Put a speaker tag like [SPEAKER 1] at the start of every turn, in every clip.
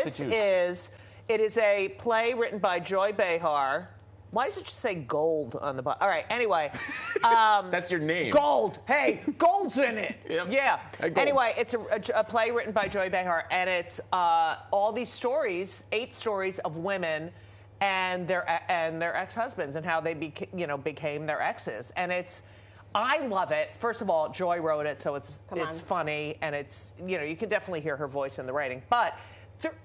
[SPEAKER 1] It is a play written by Joy Behar. Why does it just say Gold on the bottom? All right, anyway.
[SPEAKER 2] That's your name.
[SPEAKER 1] Gold. Hey, Gold's in it.
[SPEAKER 2] Yep.
[SPEAKER 1] Yeah.
[SPEAKER 2] Hey,
[SPEAKER 1] anyway, it's a play written by Joy Behar, and it's all these stories, 8 stories of women and their ex-husbands and how they became their exes. And I love it. First of all, Joy wrote it, so it's funny, and it's, you can definitely hear her voice in the writing. But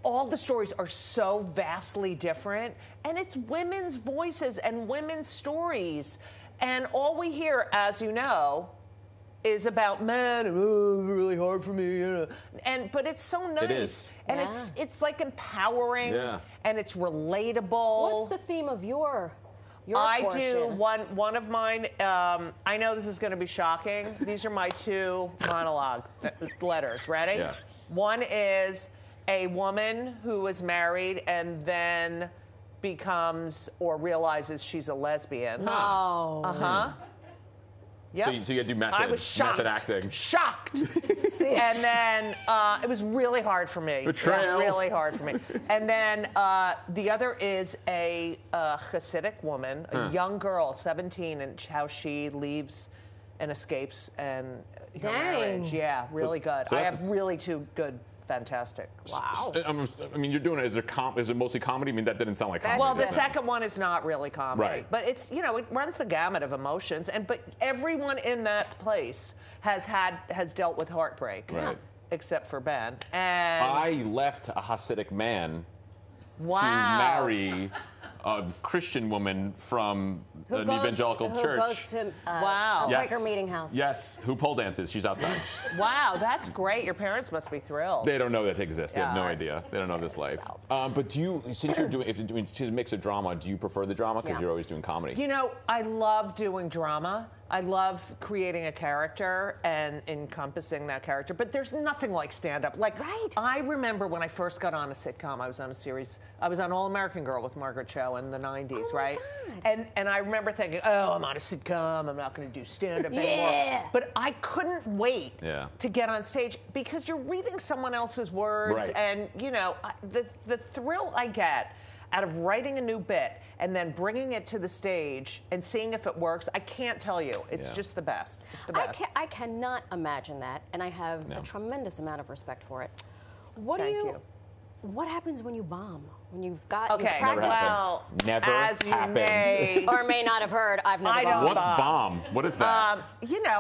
[SPEAKER 1] all the stories are so vastly different, and it's women's voices and women's stories. And all we hear, as you know, is about men. And, it's really hard for me. But it's so nice. It is. And it's like empowering, and it's relatable.
[SPEAKER 3] What's the theme of your
[SPEAKER 1] I
[SPEAKER 3] portion?
[SPEAKER 1] do one of mine. I know this is going to be shocking. These are my 2 monologue letters. Ready?
[SPEAKER 2] Yeah.
[SPEAKER 1] One is a woman who is married and then becomes or realizes she's a lesbian.
[SPEAKER 3] Oh.
[SPEAKER 1] Yep.
[SPEAKER 2] So you had to do method,
[SPEAKER 1] I was shocked.
[SPEAKER 2] method acting.
[SPEAKER 1] Shocked. And then it was really hard for me.
[SPEAKER 2] Betrayal.
[SPEAKER 1] Really hard for me. And then the other is a Hasidic woman, a young girl, 17, and how she leaves and escapes and her marriage. Yeah, really good. I have really 2 good. Fantastic.
[SPEAKER 3] Wow.
[SPEAKER 2] I mean, you're doing it. Is it mostly comedy? I mean, that didn't sound like comedy.
[SPEAKER 1] Well, the second one is not really comedy.
[SPEAKER 2] Right.
[SPEAKER 1] But it's, it runs the gamut of emotions. But everyone in that place has dealt with heartbreak.
[SPEAKER 2] Right.
[SPEAKER 1] Except for Ben. And
[SPEAKER 2] I left a Hasidic man to marry a Christian woman from an evangelical church.
[SPEAKER 3] Who goes to a Quaker meeting house.
[SPEAKER 2] Yes, who pole dances. She's outside.
[SPEAKER 1] Wow, that's great. Your parents must be thrilled.
[SPEAKER 2] They don't know that exists. They have no idea. They don't know this life. But since you're doing a mix of drama, do you prefer the drama because you're always doing comedy?
[SPEAKER 1] I love doing drama. I love creating a character and encompassing that character, but there's nothing like stand-up. I remember when I first got on a sitcom, I was on All American Girl with Margaret Cho in the 90s, right? And I remember thinking, I'm on a sitcom, I'm not going to do stand-up anymore. But I couldn't wait to get on stage because you're reading someone else's words, and the thrill I get out of writing a new bit and then bringing it to the stage and seeing if it works, I can't tell you. It's just the best. It's the best.
[SPEAKER 3] I cannot imagine that, and I have a tremendous amount of respect for it.
[SPEAKER 1] Thank you.
[SPEAKER 3] What happens when you bomb? When you've got
[SPEAKER 1] Okay,
[SPEAKER 2] Well, never
[SPEAKER 1] as you
[SPEAKER 2] happened.
[SPEAKER 1] may
[SPEAKER 3] or may not have heard, I've never bombed.
[SPEAKER 2] What's bomb? What is that?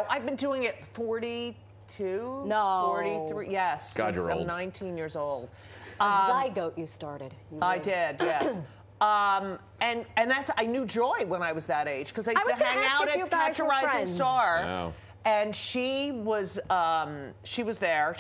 [SPEAKER 1] I've been doing it 42,
[SPEAKER 3] No.
[SPEAKER 1] 43, yes.
[SPEAKER 2] God, you're
[SPEAKER 1] I'm
[SPEAKER 2] old.
[SPEAKER 1] 19 years old.
[SPEAKER 3] A zygote you started.
[SPEAKER 1] I did, yes. And I knew Joy when I was that age because I used to hang out at Catch a Rising Star.
[SPEAKER 2] No.
[SPEAKER 1] And she was there.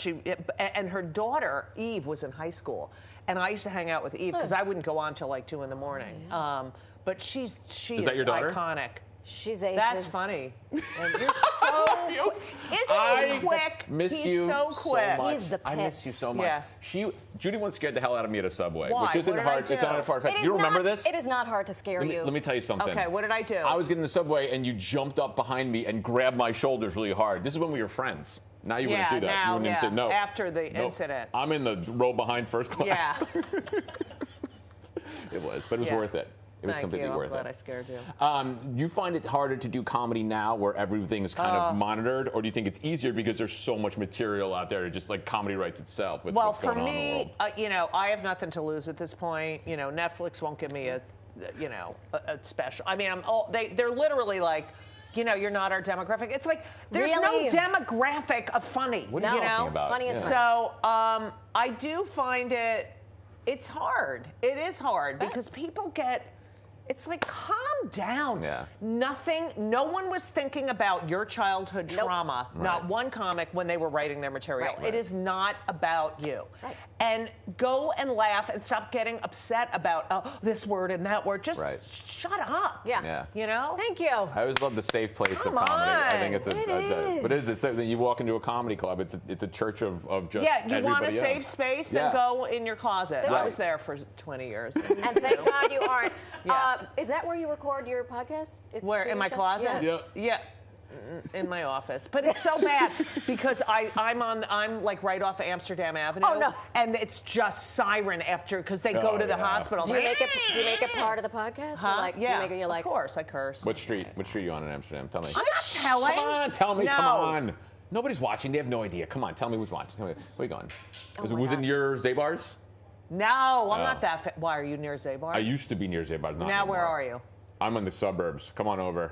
[SPEAKER 1] And her daughter Eve was in high school, and I used to hang out with Eve because I wouldn't go on till like 2 a.m. But she is
[SPEAKER 2] that your daughter?
[SPEAKER 1] iconic.
[SPEAKER 3] She's aces.
[SPEAKER 1] That's funny. And you're so quick. Isn't he quick?
[SPEAKER 2] Miss
[SPEAKER 1] He's
[SPEAKER 2] you
[SPEAKER 1] so quick.
[SPEAKER 2] much.
[SPEAKER 3] He's the
[SPEAKER 2] I miss you so much.
[SPEAKER 1] Yeah.
[SPEAKER 2] Judy once scared the hell out of me at a Subway,
[SPEAKER 1] Why?
[SPEAKER 2] which isn't
[SPEAKER 1] What did I
[SPEAKER 2] hard.
[SPEAKER 1] do?
[SPEAKER 2] It's not a hard fact.
[SPEAKER 3] It
[SPEAKER 2] You
[SPEAKER 3] is
[SPEAKER 2] remember
[SPEAKER 3] not-
[SPEAKER 2] this?
[SPEAKER 3] It is not hard to scare you.
[SPEAKER 2] Let me tell you something.
[SPEAKER 1] Okay, what did I do?
[SPEAKER 2] I was getting the Subway, and you jumped up behind me and grabbed my shoulders really hard. This is when we were friends. Now you wouldn't do that.
[SPEAKER 1] Now,
[SPEAKER 2] you wouldn't even say no.
[SPEAKER 1] After the incident.
[SPEAKER 2] I'm in the row behind first class.
[SPEAKER 1] Yeah.
[SPEAKER 2] It was, but it was worth it. It was completely worth
[SPEAKER 1] I'm glad
[SPEAKER 2] it.
[SPEAKER 1] I scared you.
[SPEAKER 2] Do you find it harder to do comedy now where everything is kind of monitored, or do you think it's easier because there's so much material out there, just like comedy writes itself with what's going on in the world?
[SPEAKER 1] I have nothing to lose at this point. Netflix won't give me a special. I mean, they're literally like, you're not our demographic. It's like there's no demographic of funny.
[SPEAKER 2] What are you talking about?
[SPEAKER 3] Funny is funny.
[SPEAKER 1] So I do find it's hard. It is hard because people get. It's like, calm down.
[SPEAKER 2] Yeah.
[SPEAKER 1] No one was thinking about your childhood trauma, not one comic when they were writing their material.
[SPEAKER 2] Right.
[SPEAKER 1] It is not about you.
[SPEAKER 3] Right.
[SPEAKER 1] And go and laugh and stop getting upset about this word and that word. Just shut up.
[SPEAKER 3] Yeah.
[SPEAKER 1] Thank
[SPEAKER 3] you.
[SPEAKER 2] I always love the safe place
[SPEAKER 1] Come
[SPEAKER 2] of comedy. I
[SPEAKER 1] on.
[SPEAKER 2] think it's but it is. It's something you walk into a comedy club. It's a church of just
[SPEAKER 1] you want a
[SPEAKER 2] everybody
[SPEAKER 1] safe
[SPEAKER 2] else.
[SPEAKER 1] space? Then go in your closet. I was there for 20 years.
[SPEAKER 3] And thank God you aren't.
[SPEAKER 1] Yeah.
[SPEAKER 3] Is that where you record your podcast?
[SPEAKER 1] Where, in my closet?
[SPEAKER 3] Yeah.
[SPEAKER 1] Yeah. in my office. But it's so bad because I'm like right off of Amsterdam Avenue.
[SPEAKER 3] Oh, no.
[SPEAKER 1] And it's just siren after because they go to the hospital.
[SPEAKER 3] Do you make it part of the podcast?
[SPEAKER 1] Huh?
[SPEAKER 3] Like,
[SPEAKER 1] yeah.
[SPEAKER 3] you're like,
[SPEAKER 1] of course I curse.
[SPEAKER 2] What street are you on in Amsterdam? Tell me.
[SPEAKER 1] I'm not telling.
[SPEAKER 2] Come on, tell me.
[SPEAKER 1] No.
[SPEAKER 2] Come on. Nobody's watching. They have no idea. Come on, tell me who's watching. Tell me. Where are you going? Was it near Zabar's?
[SPEAKER 1] No, I'm not that. Why are you near Zabar's?
[SPEAKER 2] I used to be near Zabar's. Not
[SPEAKER 1] now
[SPEAKER 2] anymore.
[SPEAKER 1] where are you?
[SPEAKER 2] I'm in the suburbs. Come on over.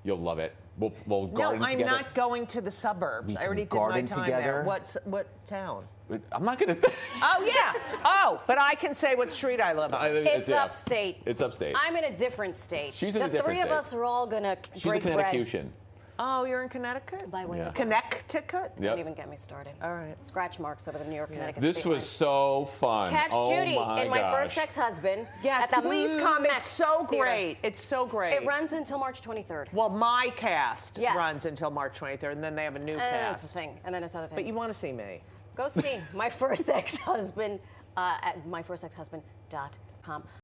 [SPEAKER 2] You'll love it. We'll garden
[SPEAKER 1] No, I'm
[SPEAKER 2] together.
[SPEAKER 1] not going to the suburbs. I already did my
[SPEAKER 2] garden
[SPEAKER 1] time
[SPEAKER 2] together.
[SPEAKER 1] there. What town?
[SPEAKER 2] I'm not gonna.
[SPEAKER 1] Oh yeah. Oh, but I can say what street I live on.
[SPEAKER 3] it's upstate.
[SPEAKER 2] It's upstate.
[SPEAKER 3] I'm in a different state.
[SPEAKER 2] She's in a different
[SPEAKER 3] The three
[SPEAKER 2] state.
[SPEAKER 3] of us are all gonna
[SPEAKER 2] She's a
[SPEAKER 3] break bread.
[SPEAKER 2] Connecticutian.
[SPEAKER 1] Oh, you're in Connecticut?
[SPEAKER 3] By way of
[SPEAKER 1] Connecticut?
[SPEAKER 2] Yep.
[SPEAKER 3] Don't even get me started.
[SPEAKER 1] All right.
[SPEAKER 3] Scratch marks over the New York, Connecticut
[SPEAKER 2] This
[SPEAKER 3] state
[SPEAKER 2] was
[SPEAKER 3] line.
[SPEAKER 2] so fun.
[SPEAKER 3] Catch
[SPEAKER 2] oh
[SPEAKER 3] Judy
[SPEAKER 2] my
[SPEAKER 3] and my
[SPEAKER 2] gosh.
[SPEAKER 3] first ex-husband.
[SPEAKER 1] Yes,
[SPEAKER 3] at the
[SPEAKER 1] please come.
[SPEAKER 3] Mac
[SPEAKER 1] It's so
[SPEAKER 3] Theater.
[SPEAKER 1] great. It's so great.
[SPEAKER 3] It runs until March 23rd.
[SPEAKER 1] Well, my cast
[SPEAKER 3] Yes.
[SPEAKER 1] runs until March 23rd, and then they have a new
[SPEAKER 3] That's the
[SPEAKER 1] cast.
[SPEAKER 3] thing. And then there's other things.
[SPEAKER 1] But you want to see me.
[SPEAKER 3] Go see my first ex-husband at myfirstexhusband.com.